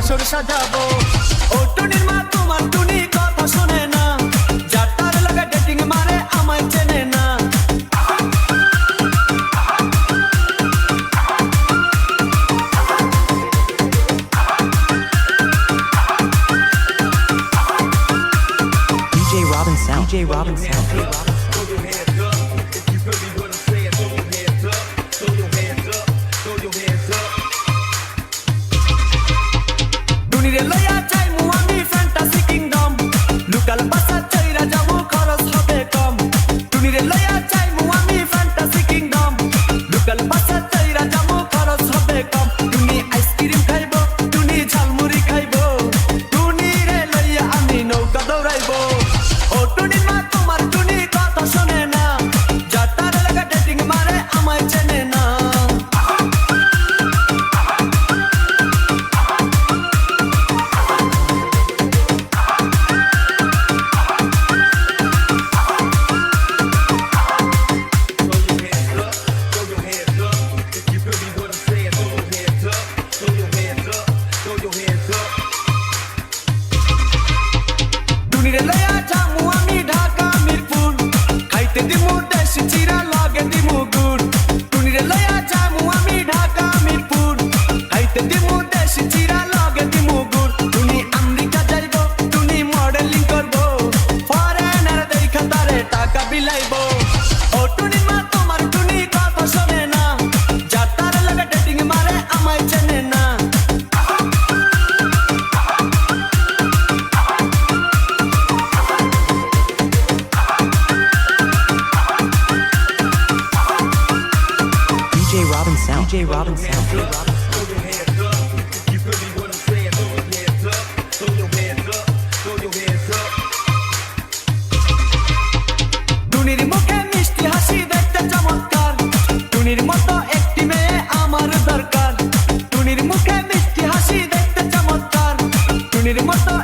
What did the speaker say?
বাসর সাজাবো। ও টুনির মা তোমার টুনি কথা শোনে না, যার তার লাগা ডেটিং মারে আমায় চেনে না। DJ Robin Sound. DJ Robin Sound. টুনিরে লইয়া যাইমু আমি ফ্যান্টাসি কিংডম, লোকাল বাসা চাইরা যাবো খরচ হবে কম। টুনিরে লইয়া যাইমু আমি ফ্যান্টাসি কিংডম, লোকাল বাসা চাইরা যাবো খরচ হবে কম। টুনি আইসক্রিম খাইবো, টুনি ঝালমুড়ি খাইবো, টুনিরে লইয়া আমি নৌকা দৌড়াইবো। ও টুনির মা তোমার টুনি কথা শোনে না, যার তার লাগা ডেটিং মারে আমায় চেনে না। টুনিরে লইয়া যামু আমি ঢাকা মিরপুর, খাইতে দিমু দেশি চিরা লগে দিমু গুড়। টুনিরে লইয়া যামু আমি ঢাকা মিরপুর, খাইতে দিমু দেশি চিরা লগে দিমু গুড়। টুনি আমেরিকা যাইবো, টুনি মডেলিং করবো, ফরেনার দেখা তারে টাকা বিলাইবো। ও টুনির মা তোমার টুনি কথা শোনে না, যার তার লাগা ডেটিং মারে আমায় চেনে না। DJ Robin Sound. DJ Robin Sound. টুনির মুখে মিষ্টি হাসি দেখতে চমৎকার, টুনির মতো একটি মেয়ে আমার দরকার। টুনির মুখে মিষ্টি হাসি দেখতে চমৎকার, টুনির মতো